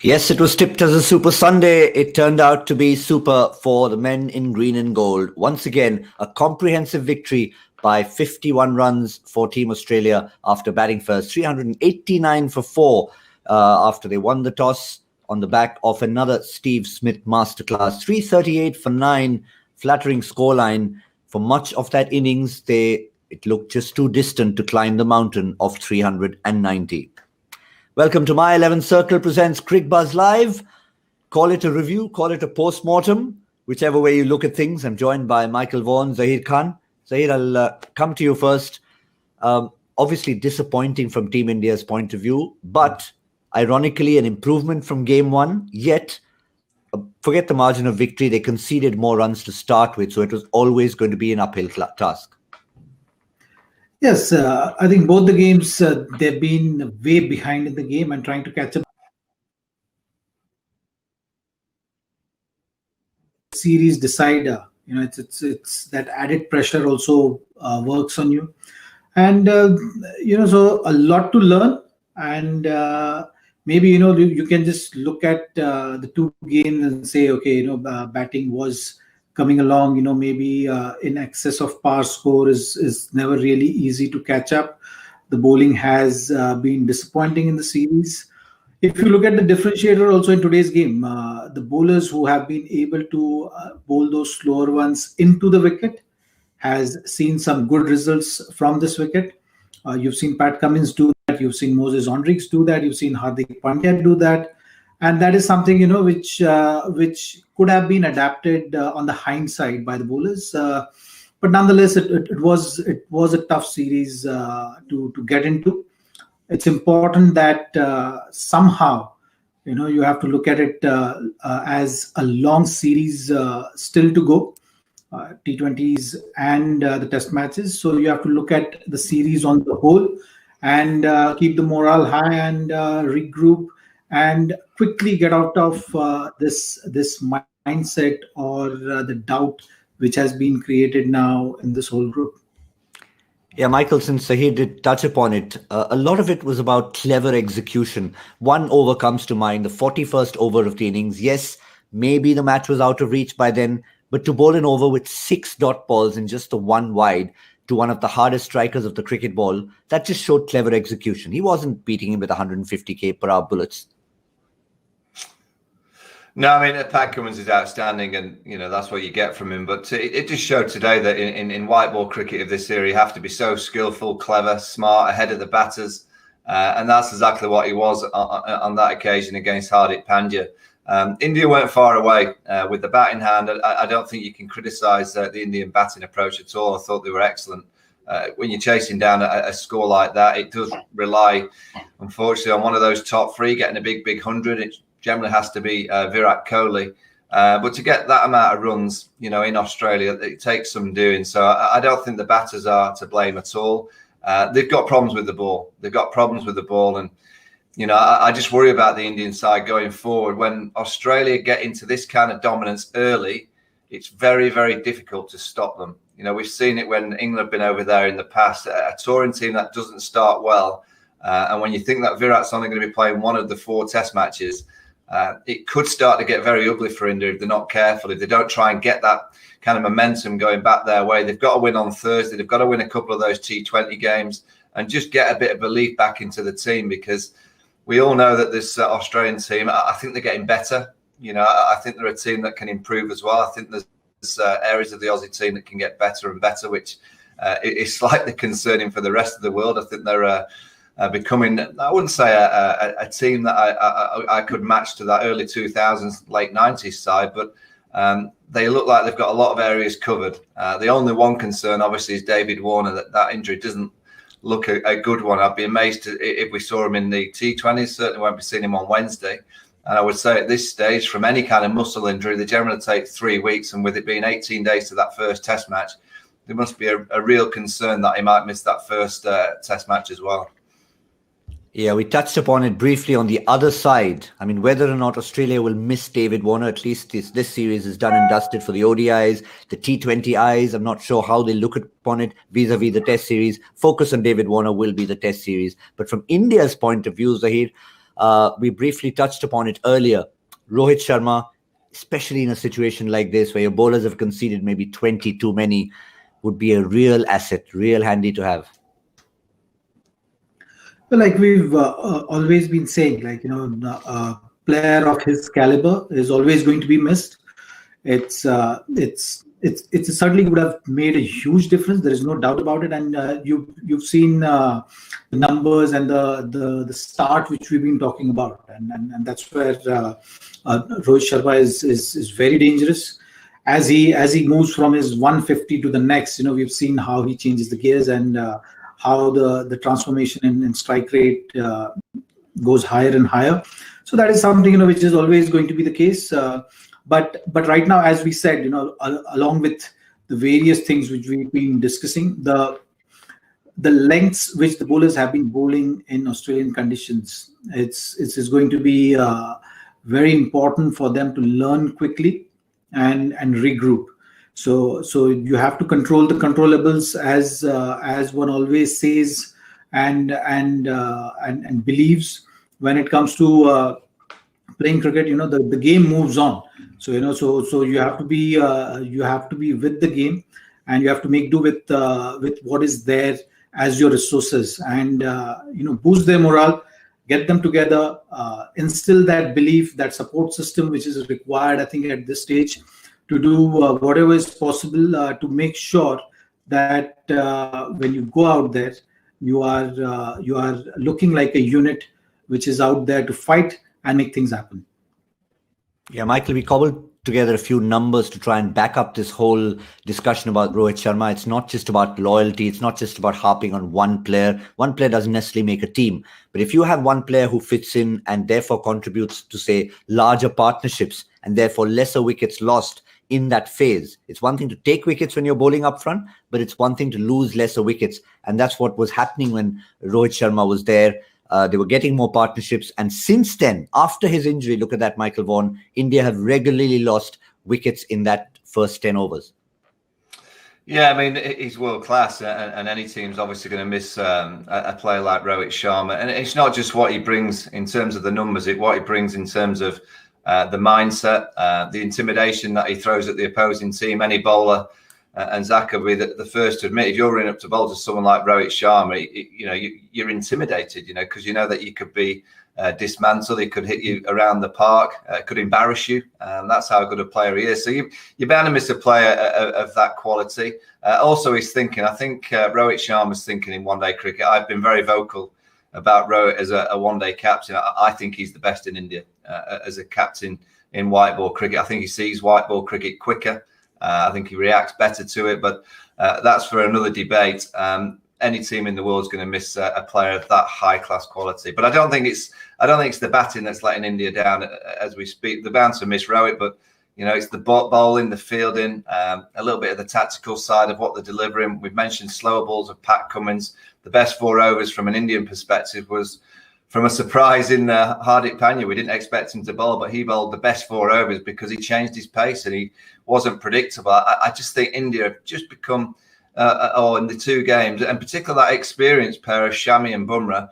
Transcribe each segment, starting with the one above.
Yes, it was tipped as a Super Sunday. It turned out to be super for the men in green and gold. Once again, a comprehensive victory by 51 runs for Team Australia after batting first. 389 for 4 after they won the toss on the back of another Steve Smith masterclass. 338 for 9, flattering scoreline. For much of that innings, it looked just too distant to climb the mountain of 390. Welcome to My 11 Circle presents Cricbuzz Live. Call it a review, call it a post-mortem, whichever way you look at things. I'm joined by Michael Vaughan, Zaheer Khan. Zaheer, I'll come to you first. Obviously disappointing from Team India's point of view, but ironically an improvement from game one. Yet, forget the margin of victory, they conceded more runs to start with, so it was always going to be an uphill task. Yes, I think both the games, they've been way behind in the game and trying to catch up. Series decider, it's that added pressure also works on you, and so a lot to learn. And maybe you can just look at the two games and say, okay, batting was coming along, maybe in excess of par score is never really easy to catch up. The bowling has been disappointing in the series. If you look at the differentiator also in today's game, the bowlers who have been able to bowl those slower ones into the wicket has seen some good results from this wicket. You've seen Pat Cummins do that. You've seen Moses Hendricks do that. You've seen Hardik Pandya do that. And that is something, which could have been adapted on the hindsight by the bowlers. But nonetheless, it was a tough series to get into. It's important that somehow, you have to look at it as a long series still to go, T20s and the test matches. So you have to look at the series on the whole and keep the morale high and regroup and quickly get out of this mindset or the doubt which has been created now in this whole group. Yeah, Michael, since Zaheer did touch upon it, a lot of it was about clever execution. One over comes to mind, the 41st over of the innings. Yes, maybe the match was out of reach by then, but to bowl an over with 6 dot balls and just the one wide to one of the hardest strikers of the cricket ball, that just showed clever execution. He wasn't beating him with 150k per hour bullets. No, I mean, Pat Cummins is outstanding, and that's what you get from him. But it just showed today that in white ball cricket of this era, you have to be so skillful, clever, smart, ahead of the batters, and that's exactly what he was on that occasion against Hardik Pandya. India weren't far away with the batting hand. I don't think you can criticise the Indian batting approach at all. I thought they were excellent. When you're chasing down a score like that, it does rely, unfortunately, on one of those top three getting a big 100. It generally has to be Virat Kohli. But to get that amount of runs, in Australia, it takes some doing. So I don't think the batters are to blame at all. They've got problems with the ball. And, I just worry about the Indian side going forward. When Australia get into this kind of dominance early, it's very, very difficult to stop them. We've seen it when England have been over there in the past, a touring team that doesn't start well. And when you think that Virat's only going to be playing one of the 4 test matches, it could start to get very ugly for India if they're not careful, if they don't try and get that kind of momentum going back their way. They've got to win on Thursday. They've got to win a couple of those T20 games and just get a bit of belief back into the team, because we all know that this Australian team, I think they're getting better. I think they're a team that can improve as well. I think there's areas of the Aussie team that can get better and better, which is slightly concerning for the rest of the world. I think they're becoming, I wouldn't say a team that I could match to that early 2000s, late 90s side, but they look like they've got a lot of areas covered. The only one concern, obviously, is David Warner. That injury doesn't look a good one. I'd be amazed if we saw him in the T20s. Certainly won't be seeing him on Wednesday. And I would say at this stage, from any kind of muscle injury, they generally take 3 weeks. And with it being 18 days to that first test match, there must be a real concern that he might miss that first test match as well. Yeah, we touched upon it briefly on the other side. I mean, whether or not Australia will miss David Warner, at least this series is done and dusted for the ODIs, the T20Is. I'm not sure how they look upon it vis-a-vis the test series. Focus on David Warner will be the test series. But from India's point of view, Zaheer, We briefly touched upon it earlier. Rohit Sharma, especially in a situation like this where your bowlers have conceded maybe 20 too many, would be a real asset, real handy to have. Well, like we've always been saying, like, a player of his caliber is always going to be missed. It certainly would have made a huge difference. There is no doubt about it. And you've seen the numbers and the start which we've been talking about, and that's where Rohit Sharma is very dangerous. As he moves from his 150 to the next, we've seen how he changes the gears and how the transformation in strike rate goes higher and higher. So that is something which is always going to be the case. But right now, as we said, along with the various things which we've been discussing, the lengths which the bowlers have been bowling in Australian conditions, it's going to be very important for them to learn quickly and regroup. So you have to control the controllables, as one always says and believes when it comes to playing cricket. The game moves on. So you have to be with the game, and you have to make do with what is there as your resources, and boost their morale, get them together, instill that belief, that support system which is required, I think, at this stage, to do whatever is possible to make sure that when you go out there, you are looking like a unit which is out there to fight and make things happen. Yeah, Michael, we cobbled together a few numbers to try and back up this whole discussion about Rohit Sharma. It's not just about loyalty. It's not just about harping on one player. One player doesn't necessarily make a team. But if you have one player who fits in and therefore contributes to, say, larger partnerships and therefore lesser wickets lost in that phase, it's one thing to take wickets when you're bowling up front, but it's one thing to lose lesser wickets. And that's what was happening when Rohit Sharma was there. They were getting more partnerships. And since then, after his injury, look at that, Michael Vaughan, India have regularly lost wickets in that first 10 overs. Yeah, I mean, he's world class, and any team's obviously going to miss a player like Rohit Sharma. And it's not just what he brings in terms of the numbers, it's what he brings in terms of the mindset, the intimidation that he throws at the opposing team. Any bowler, and Zach will be the first to admit, if you're running up to bowl to someone like Rohit Sharma, you're intimidated, because you know that you could be dismantled, he could hit you around the park, could embarrass you. That's how good a player he is. So you're bound to miss a player of that quality. Also, he's thinking, I think Rohit Sharma's thinking in one-day cricket. I've been very vocal about Rohit as a one-day captain. I think he's the best in India as a captain in white ball cricket. I think he sees white ball cricket quicker. I think he reacts better to it, but that's for another debate. Any team in the world is going to miss a player of that high class quality. But I don't think it's the batting that's letting India down as we speak. They're bound to miss Rohit, but it's the bowling, the fielding, a little bit of the tactical side of what they're delivering. We've mentioned slower balls of Pat Cummins. The best 4 overs from an Indian perspective was from a surprise in Hardik Pandya. We didn't expect him to bowl, but he bowled the best 4 overs because he changed his pace and he wasn't predictable. I just think India have just become, in the 2 games, and particularly that experienced pair of Shami and Bumrah.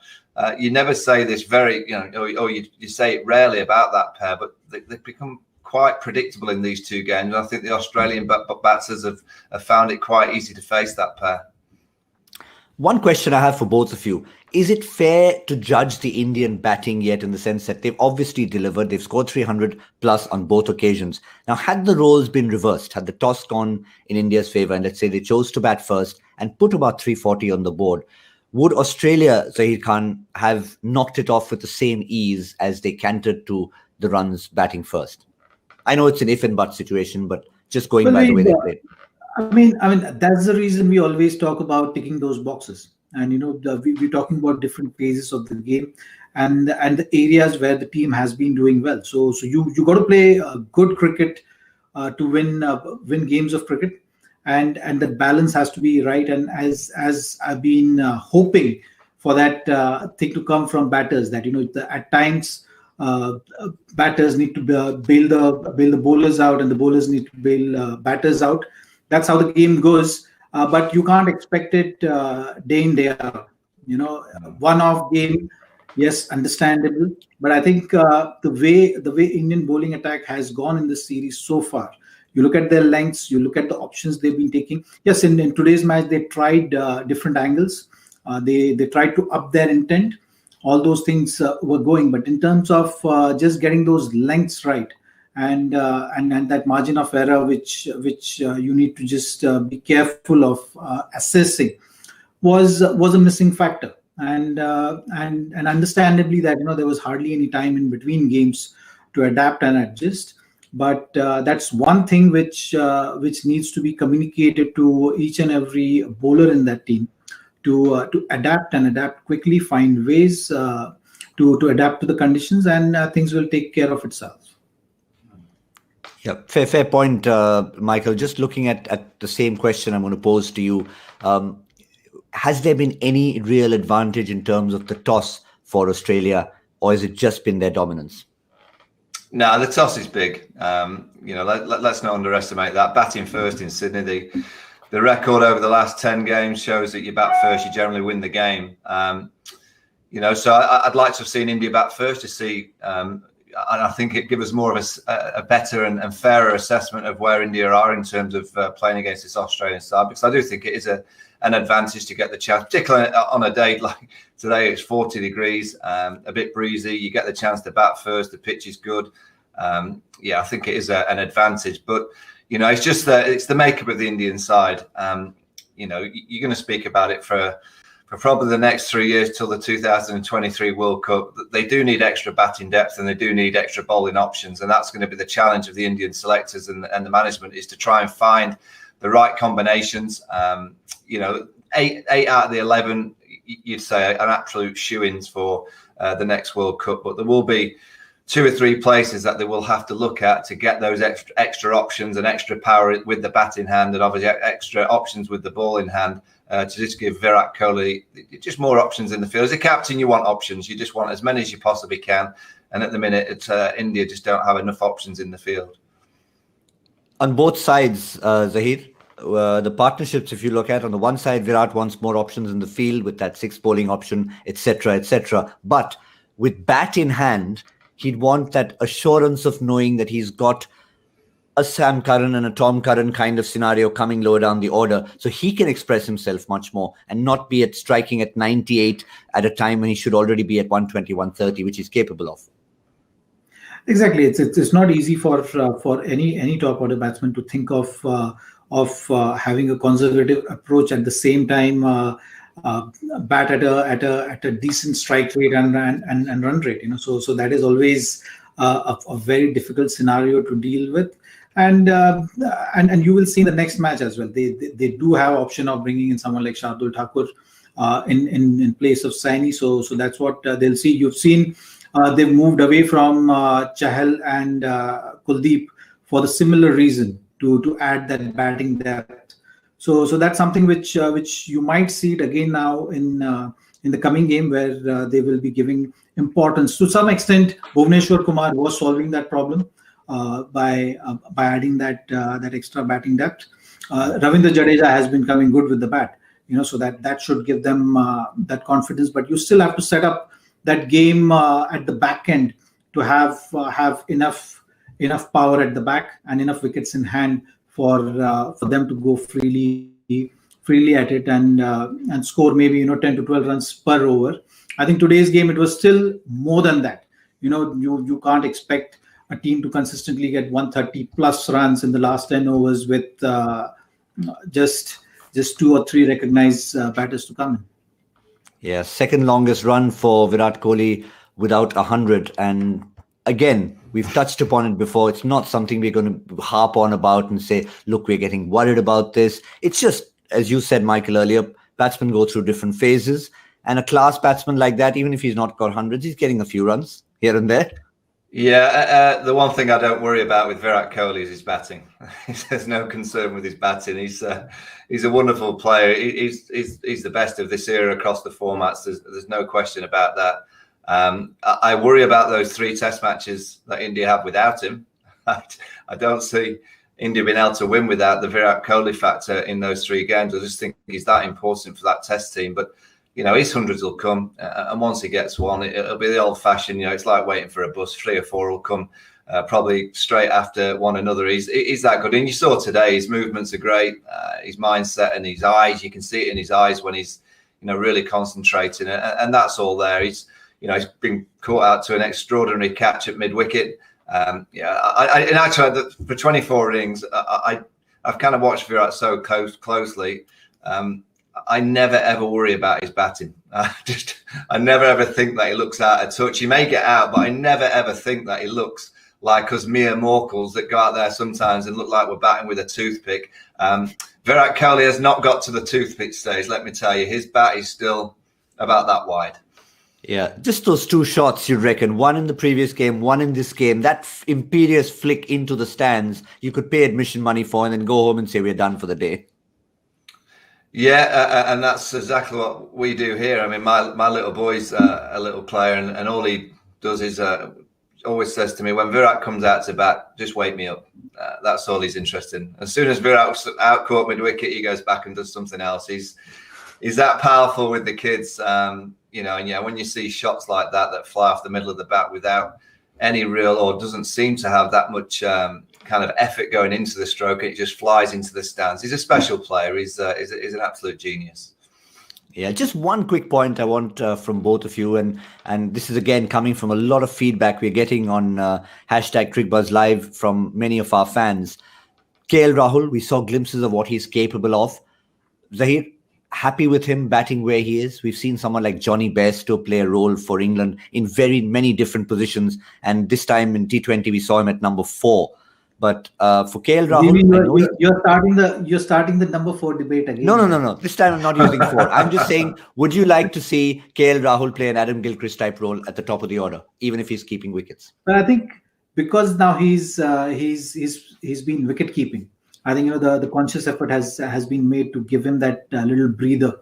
You never say this you say it rarely about that pair, but they've become quite predictable in these 2 games. And I think the Australian batsers have found it quite easy to face that pair. One question I have for both of you. Is it fair to judge the Indian batting yet, in the sense that they've obviously delivered, they've scored 300 plus on both occasions. Now, had the roles been reversed, had the toss gone in India's favour, and let's say they chose to bat first and put about 340 on the board, would Australia, Zaheer Khan, have knocked it off with the same ease as they cantered to the runs batting first? I know it's an if and but situation, but just going by the way they played. I mean, that's the reason we always talk about ticking those boxes. And, we're talking about different phases of the game and the areas where the team has been doing well. So you got to play good cricket to win games of cricket. And the balance has to be right. And as I've been hoping for that thing to come from batters, that, at times batters need to bail the bowlers out and the bowlers need to bail batters out. That's how the game goes. But you can't expect it day in, day out. One-off game Yes, understandable. But I think the way Indian bowling attack has gone in this series so far, you look at their lengths, you look at the options they've been taking. Yes, in today's match they tried different angles. They tried to up their intent. All those things were going, but in terms of just getting those lengths right, and that margin of error which you need to just be careful of assessing was a missing factor, and understandably that there was hardly any time in between games to adapt and adjust. But that's one thing which needs to be communicated to each and every bowler in that team, to adapt and adapt quickly, find ways to adapt to the conditions, and things will take care of itself. Yeah, fair point, Michael. Just looking at the same question I'm going to pose to you. Has there been any real advantage in terms of the toss for Australia, or has it just been their dominance? No, the toss is big. Let's not underestimate that. Batting first in Sydney, the record over the last 10 games shows that you bat first, you generally win the game. So I'd like to have seen India bat first to see, and I think it gives us more of a better and fairer assessment of where India are in terms of playing against this Australian side, because I do think it is an advantage to get the chance, particularly on a day like today. It's 40 degrees, a bit breezy. You get the chance to bat first. The pitch is good. I think it is an advantage. But it's just it's the makeup of the Indian side. You're going to speak about it for probably the next 3 years till the 2023 World Cup. They do need extra batting depth, and they do need extra bowling options, and that's going to be the challenge of the Indian selectors and the management, is to try and find the right combinations. 8 out of the 11, you'd say, are absolute shoo-ins for the next World Cup, but there will be 2 or 3 places that they will have to look at to get those extra options and extra power with the batting hand, and obviously extra options with the ball in hand, to just give Virat Kohli just more options in the field. As a captain, you want options. You just want as many as you possibly can. And at the minute, India just don't have enough options in the field. On both sides, Zaheer, the partnerships, if you look at, on the one side, Virat wants more options in the field with that 6 bowling option, etc., etc. But with bat in hand, he'd want that assurance of knowing that he's got a Sam Curran and a Tom Curran kind of scenario coming lower down the order, so he can express himself much more and not be striking at 98 at a time when he should already be at 120, 130, which he's capable of. Exactly, it's not easy for any top order batsman to think of having a conservative approach at the same time, bat at a decent strike rate and run rate. So that is always a very difficult scenario to deal with. And you will see in the next match as well. They do have option of bringing in someone like Shardul Thakur in place of Saini. So that's what they'll see. You've seen they've moved away from Chahal and Kuldeep for the similar reason, to add that batting depth. So that's something which you might see it again now in the coming game, where they will be giving importance. To some extent, Bhuvneshwar Kumar was solving that problem by adding that extra batting depth. Ravindra Jadeja has been coming good with the bat, so that should give them that confidence. But you still have to set up that game at the back end to have enough power at the back and enough wickets in hand for them to go freely at it and score maybe 10 to 12 runs per over. I think today's game, it was still more than that. You can't expect a team to consistently get 130 plus runs in the last 10 overs with just 2 or 3 recognized batters to come in. Yeah, second longest run for Virat Kohli without 100. And again, we've touched upon it before. It's not something we're going to harp on about and say, look, we're getting worried about this. It's just, as you said, Michael, earlier, batsmen go through different phases. And a class batsman like that, even if he's not got hundreds, he's getting a few runs here and there. Yeah, the one thing I don't worry about with Virat Kohli is his batting. There's no concern with his batting. He's a wonderful player. He's the best of this era across the formats. There's no question about that. I worry about those 3 test matches that India have without him. I don't see India being able to win without the Virat Kohli factor in those 3 games. I just think he's that important for that test team. But his hundreds will come, and once he gets one, it'll be the old-fashioned. It's like waiting for a bus. 3 or 4 will come, probably straight after one another. He's that good, and you saw today his movements are great. His mindset and his eyes, you can see it in his eyes when he's really concentrating, and that's all there. He's been caught out to an extraordinary catch at mid-wicket. And actually, for 24 innings, I've kind of watched Virat so closely. I never ever worry about his batting. I never ever think that he looks out of touch. He may get out, but I never ever think that he looks like us mere mortals that go out there sometimes and look like we're batting with a toothpick. Virat Kohli has not got to the toothpick stage, let me tell you. His bat is still about that wide. Yeah, just those 2 shots, you'd reckon. One in the previous game, one in this game. That imperious flick into the stands, you could pay admission money for and then go home and say we're done for the day. Yeah, and that's exactly what we do here. I mean, my little boy's a little player, and all he does is always says to me, when Virat comes out to bat, just wake me up. That's all he's interested in. As soon as Virat's out caught mid-wicket, he goes back and does something else. He's that powerful with the kids, and when you see shots like that fly off the middle of the bat without any real, or doesn't seem to have that much kind of effort going into the stroke, it just flies into the stands. He's a special player. He's an absolute genius. Yeah, just one quick point I want from both of you, and this is again coming from a lot of feedback we're getting on hashtag Cricbuzz Live from many of our fans. KL Rahul, we saw glimpses of what he's capable of. Zaheer, happy with him batting where he is. We've seen someone like Johnny Bairstow play a role for England in very many different positions, and this time in T20 we saw him at number 4. But for KL Rahul, you're starting the number 4 debate again. No. This time I'm not using 4. I'm just saying, would you like to see KL Rahul play an Adam Gilchrist type role at the top of the order, even if he's keeping wickets? But I think because now he's been wicket keeping, I think the conscious effort has been made to give him that little breather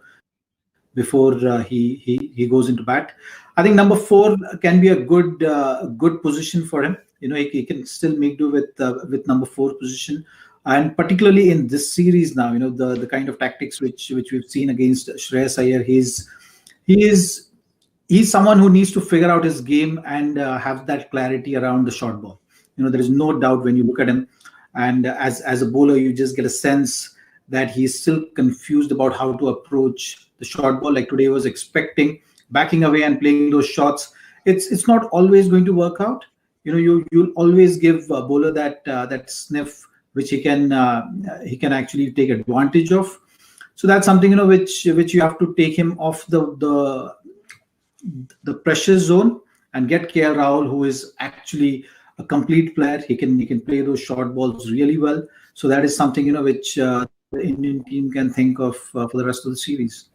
before he goes into bat. I think number 4 can be a good position for him. He can still make do with number 4 position, and particularly in this series now, the kind of tactics which we've seen against Shreyas Iyer, he's someone who needs to figure out his game and have that clarity around the short ball. There is no doubt when you look at him, and as a bowler, you just get a sense that he's still confused about how to approach the short ball. Like today, was expecting backing away and playing those shots. It's not always going to work out. You'll always give a bowler that sniff which he can actually take advantage of. So that's something which you have to take him off the pressure zone and get KL Rahul, who is actually a complete player. He can play those short balls really well. So that is something which the Indian team can think of for the rest of the series.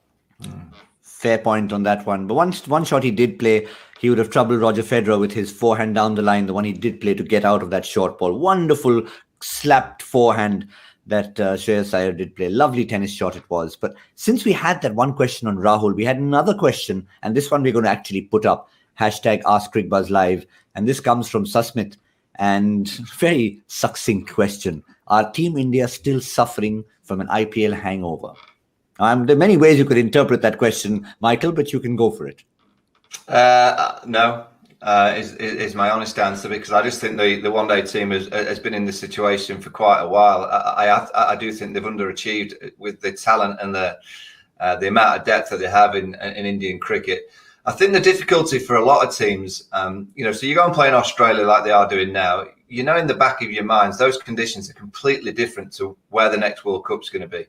Fair point on that one. But one shot he did play, he would have troubled Roger Federer with his forehand down the line, the one he did play to get out of that short ball. Wonderful slapped forehand that Shreyas Iyer did play. Lovely tennis shot it was. But since we had that one question on Rahul, we had another question, and this one we're going to actually put up. Hashtag Ask Cricbuzz Live. And this comes from Susmit. And very succinct question. Are Team India still suffering from an IPL hangover? There are many ways you could interpret that question, Michael, but you can go for it. No, is my honest answer, because I just think the one-day team has been in this situation for quite a while. I do think they've underachieved with the talent and the amount of depth that they have in Indian cricket. I think the difficulty for a lot of teams, so you go and play in Australia like they are doing now, in the back of your minds, those conditions are completely different to where the next World Cup's going to be.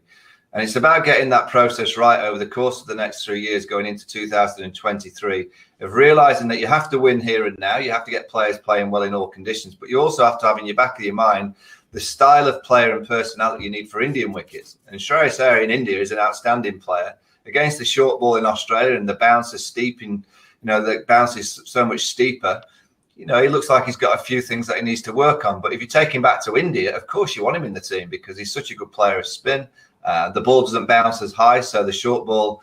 And it's about getting that process right over the course of the next 3 years going into 2023, of realising that you have to win here and now. You have to get players playing well in all conditions, but you also have to have in your back of your mind the style of player and personality you need for Indian wickets. And Shreyas Iyer in India is an outstanding player. Against the short ball in Australia and the bounce is steep, and the bounce is so much steeper, he looks like he's got a few things that he needs to work on. But if you take him back to India, of course you want him in the team because he's such a good player of spin. The ball doesn't bounce as high, so the short ball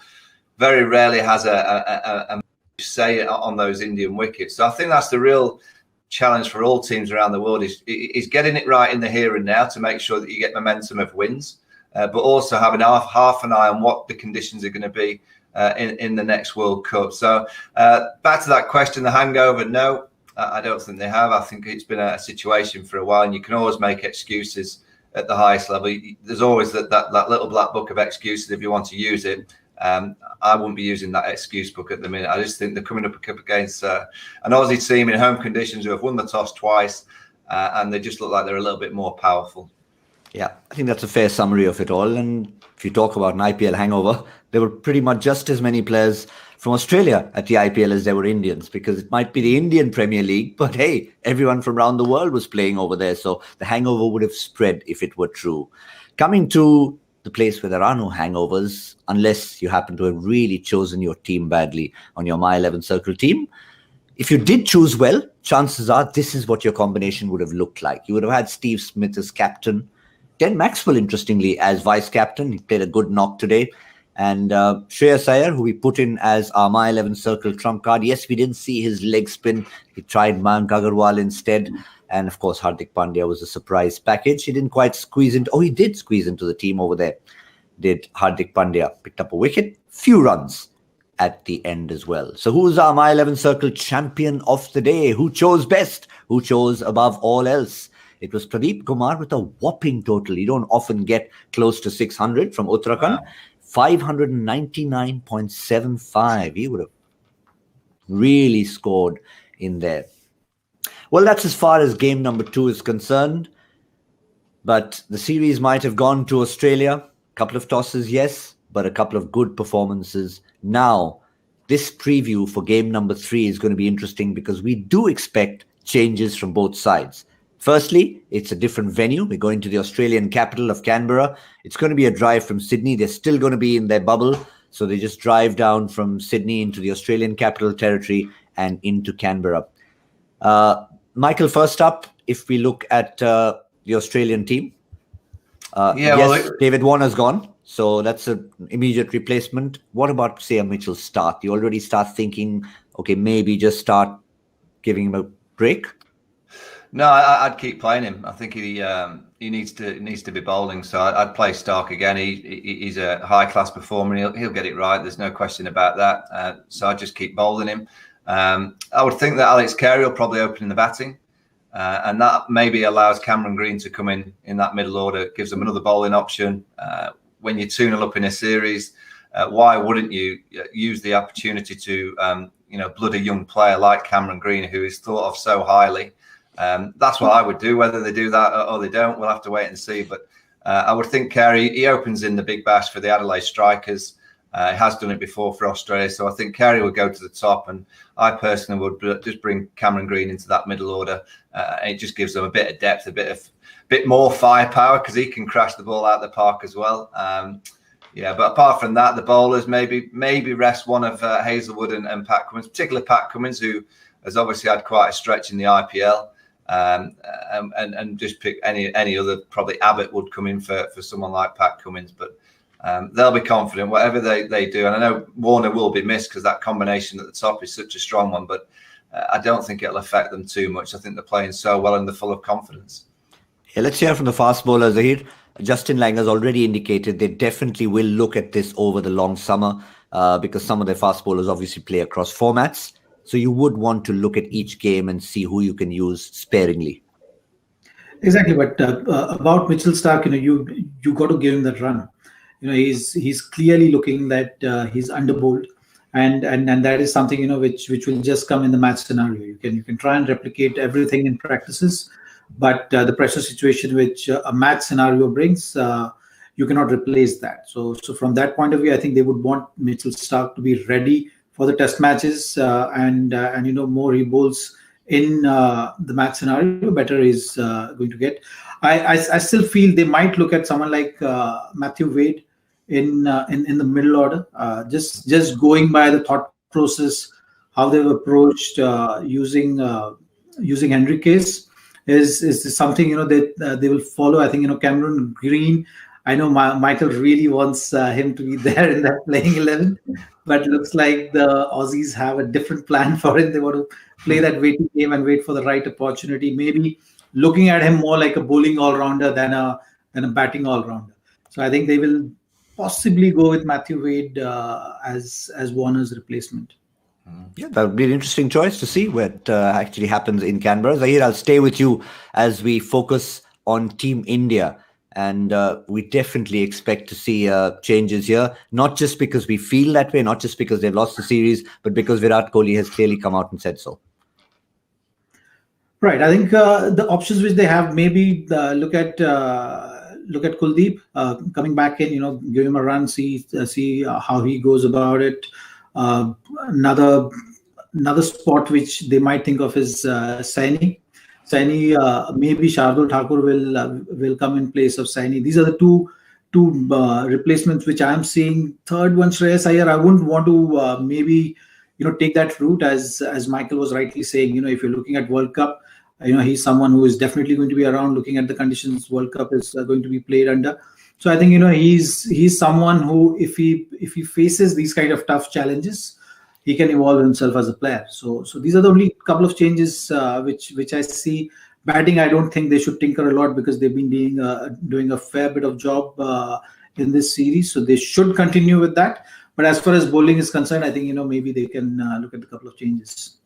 very rarely has a say on those Indian wickets. So I think that's the real challenge for all teams around the world is getting it right in the here and now to make sure that you get momentum of wins, but also having half an eye on what the conditions are going to be in the next World Cup. So back to that question, the hangover, no, I don't think they have. I think it's been a situation for a while, and you can always make excuses at the highest level. There's always that little black book of excuses if you want to use it. I wouldn't be using that excuse book at the minute. I just think they're coming up against an Aussie team in home conditions who have won the toss twice, and they just look like they're a little bit more powerful. Yeah, I think that's a fair summary of it all. And if you talk about an IPL hangover, there were pretty much just as many players from Australia at the IPL as there were Indians, because it might be the Indian Premier League, but hey, everyone from around the world was playing over there. So the hangover would have spread if it were true. Coming to the place where there are no hangovers, unless you happen to have really chosen your team badly on your My 11 Circle team. If you did choose well, chances are this is what your combination would have looked like. You would have had Steve Smith as captain, Glenn Maxwell, interestingly, as vice-captain. He played a good knock today. And Shreyas Iyer, who we put in as our My 11 Circle trump card. Yes, we didn't see his leg spin. He tried Mayank Agarwal instead. And, of course, Hardik Pandya was a surprise package. He didn't quite squeeze into... Oh, he did squeeze into the team over there. Did Hardik Pandya. Picked up a wicket. Few runs at the end as well. So who's our My 11 Circle champion of the day? Who chose best? Who chose above all else? It was Pradeep Kumar with a whopping total. You don't often get close to 600 from Uttarakhand. Wow. 599.75. He would have really scored in there. Well, that's as far as game number 2 is concerned. But the series might have gone to Australia. A couple of tosses, yes, but a couple of good performances. Now, this preview for game number 3 is going to be interesting because we do expect changes from both sides. Firstly, it's a different venue. We're going to the Australian capital of Canberra. It's going to be a drive from Sydney. They're still going to be in their bubble. So they just drive down from Sydney into the Australian Capital Territory and into Canberra. Michael, first up, if we look at the Australian team. David Warner's gone. So that's an immediate replacement. What about, say, a Mitchell Starc? You already start thinking, okay, maybe just start giving him a break? No, I'd keep playing him. I think he needs to be bowling. So I'd play Starc again. He's a high class performer. He'll get it right. There's no question about that. So I'd just keep bowling him. I would think that Alex Carey will probably open in the batting, and that maybe allows Cameron Green to come in that middle order. Gives them another bowling option. When you're 2-0 up in a series, why wouldn't you use the opportunity to blood a young player like Cameron Green, who is thought of so highly? That's what I would do. Whether they do that or they don't, we'll have to wait and see. But I would think Carey, he opens in the Big Bash for the Adelaide Strikers. He has done it before for Australia. So I think Carey would go to the top. And I personally would just bring Cameron Green into that middle order. It just gives them a bit of depth, a bit more firepower, because he can crash the ball out of the park as well. But apart from that, the bowlers maybe rest one of Hazelwood and Pat Cummins, particularly Pat Cummins, who has obviously had quite a stretch in the IPL. And just pick any other. Probably Abbott would come in for someone like Pat Cummins, but they'll be confident whatever they do. And I know Warner will be missed because that combination at the top is such a strong one, but I don't think it'll affect them too much. I think they're playing so well and they're full of confidence. Yeah, let's hear from the fast bowler, Zaheer. Justin Langer's already indicated they definitely will look at this over the long summer because some of their fast bowlers obviously play across formats. So you would want to look at each game and see who you can use sparingly. Exactly, but about Mitchell Starc, you got to give him that run. He's clearly looking that he's underbowled, and that is something which will just come in the match scenario. You can try and replicate everything in practices, but the pressure situation which a match scenario brings, you cannot replace that. So from that point of view, I think they would want Mitchell Starc to be ready for the test matches, and more he bowls in the match scenario, better is going to get. I still feel they might look at someone like Matthew Wade in the middle order, just going by the thought process, how they've approached using Henry Case is something that they will follow. I think Cameron Green. I know Michael really wants him to be there in that playing 11, but looks like the Aussies have a different plan for it. They want to play that waiting game and wait for the right opportunity. Maybe looking at him more like a bowling all-rounder than a batting all-rounder. So I think they will possibly go with Matthew Wade as Warner's replacement. Yeah, that would be an interesting choice to see what actually happens in Canberra. Zaheer, I'll stay with you as we focus on Team India. And we definitely expect to see changes here, not just because we feel that way, not just because they've lost the series, but because Virat Kohli has clearly come out and said so. Right. I think the options which they have, maybe look at Kuldeep coming back in. Give him a run, see how he goes about it. Another spot which they might think of is Saini. Maybe Shardul Thakur will come in place of Saini. These are the two replacements which I am seeing. Third one, Shreyas Iyer. I wouldn't want to maybe take that route, as Michael was rightly saying. If you're looking at World Cup, he's someone who is definitely going to be around. Looking at the conditions World Cup is going to be played under. So I think he's someone who, if he faces these kind of tough challenges, he can evolve himself as a player. So these are the only couple of changes which I see. Batting, I don't think they should tinker a lot, because they've been doing a fair bit of job in this series. So they should continue with that. But as far as bowling is concerned, I think maybe they can look at a couple of changes.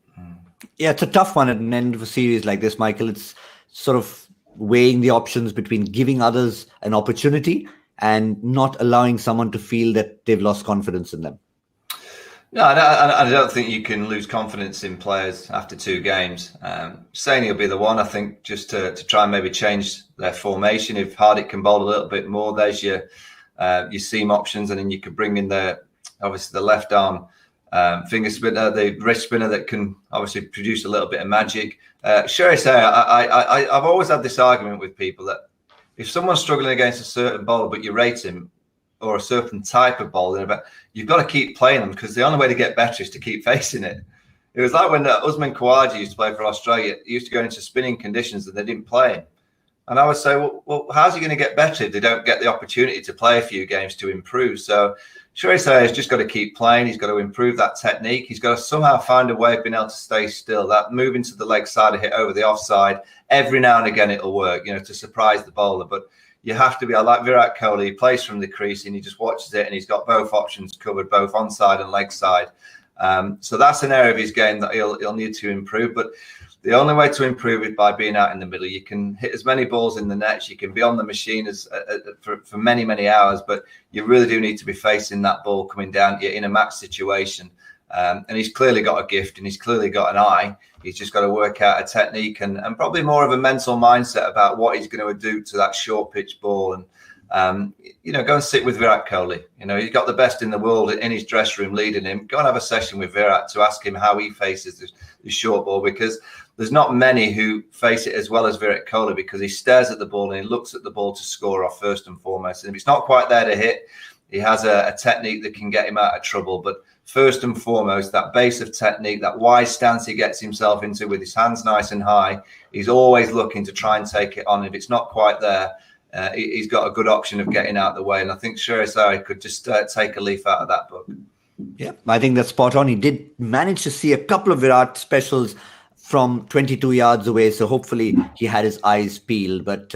Yeah, it's a tough one at an end of a series like this, Michael. It's sort of weighing the options between giving others an opportunity and not allowing someone to feel that they've lost confidence in them. No, I don't think you can lose confidence in players after 2 games. Saini will be the one, I think, just to try and maybe change their formation. If Hardik can bowl a little bit more, there's your seam options, and then you could bring in obviously the left arm finger spinner, the wrist spinner that can obviously produce a little bit of magic. Shreyas Iyer, I've always had this argument with people that if someone's struggling against a certain bowler but you rate him, or a certain type of bowler, you've got to keep playing them, because the only way to get better is to keep facing it. It was like when Usman Khawaja used to play for Australia. He used to go into spinning conditions and they didn't play him. And I would say, well, how's he going to get better if they don't get the opportunity to play a few games to improve? So Shreyas Iyer has just got to keep playing. He's got to improve that technique. He's got to somehow find a way of being able to stay still. That moving to the leg side of hit over the offside, every now and again it'll work, to surprise the bowler. But you have to be. I like Virat Kohli. He plays from the crease and he just watches it, and he's got both options covered, both onside and leg side. So that's an area of his game that he'll need to improve. But the only way to improve is by being out in the middle. You can hit as many balls in the nets. You can be on the machine for many, many hours, but you really do need to be facing that ball coming down to you in a match situation. And he's clearly got a gift, and he's clearly got an eye. He's just got to work out a technique and probably more of a mental mindset about what he's going to do to that short pitch ball. And, go and sit with Virat Kohli. He's got the best in the world in his dressing room leading him. Go and have a session with Virat to ask him how he faces the short ball, because there's not many who face it as well as Virat Kohli, because he stares at the ball and he looks at the ball to score off first and foremost. And if it's not quite there to hit, he has a technique that can get him out of trouble. But first and foremost, that base of technique, that wide stance he gets himself into with his hands nice and high, he's always looking to try and take it on. If it's not quite there, he's got a good option of getting out of the way. And I think Shreyas Iyer could just take a leaf out of that book. Yeah, I think that's spot on. He did manage to see a couple of Virat specials from 22 yards away, so hopefully he had his eyes peeled. But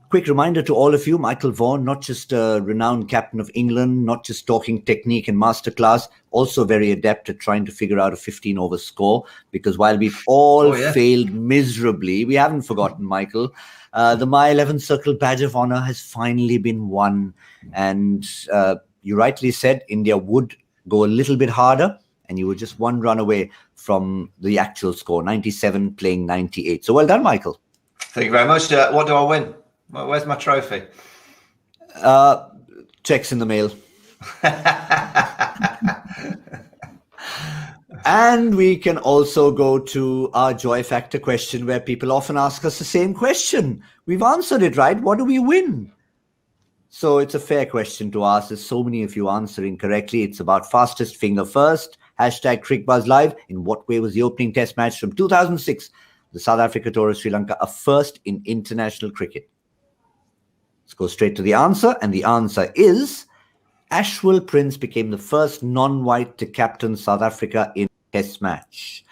quick reminder to all of you, Michael Vaughan, not just a renowned captain of England, not just talking technique and masterclass, also very adept at trying to figure out a 15-over score. Because while we've all failed miserably, we haven't forgotten, Michael. The My 11 Circle Badge of Honor has finally been won. And you rightly said India would go a little bit harder, and you were just one run away from the actual score, 97 playing 98. So well done, Michael. Thank you very much. What do I win? Where's my trophy? Checks in the mail. And we can also go to our joy factor question, where people often ask us the same question. We've answered it, right? What do we win? So it's a fair question to ask. There's so many of you answering correctly. It's about fastest finger first. Hashtag Cricbuzz Live. In what way was the opening test match from 2006, the South Africa tour of Sri Lanka, a first in international cricket? Let's go straight to the answer. And the answer is Ashwell Prince became the first non-white to captain South Africa in a test match.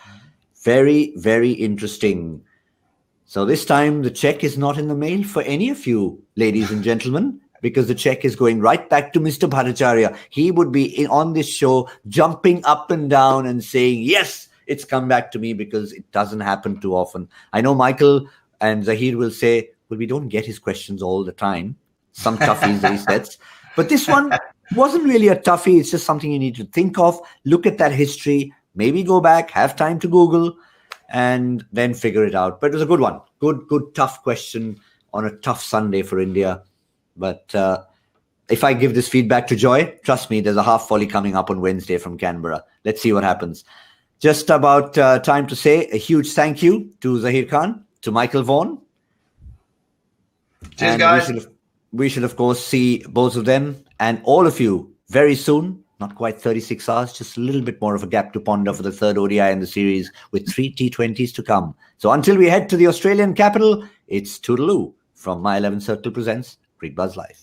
Very, very interesting. So this time the check is not in the mail for any of you, ladies and gentlemen, because the check is going right back to Mr. Bhattacharya. He would be on this show jumping up and down and saying, yes, it's come back to me, because it doesn't happen too often. I know Michael and Zaheer will say, well, we don't get his questions all the time. Some toughies that he sets. But this one wasn't really a toughie. It's just something you need to think of. Look at that history. Maybe go back, have time to Google, and then figure it out. But it was a good one. Good, tough question on a tough Sunday for India. But if I give this feedback to Joy, trust me, there's a half volley coming up on Wednesday from Canberra. Let's see what happens. Just about time to say a huge thank you to Zaheer Khan, to Michael Vaughan. Cheers, guys. We should, of course, see both of them and all of you very soon. Not quite 36 hours, just a little bit more of a gap to ponder for the third ODI in the series, with 3 T20s to come. So until we head to the Australian capital, it's toodaloo from My 11 Circle presents Cricbuzz Live.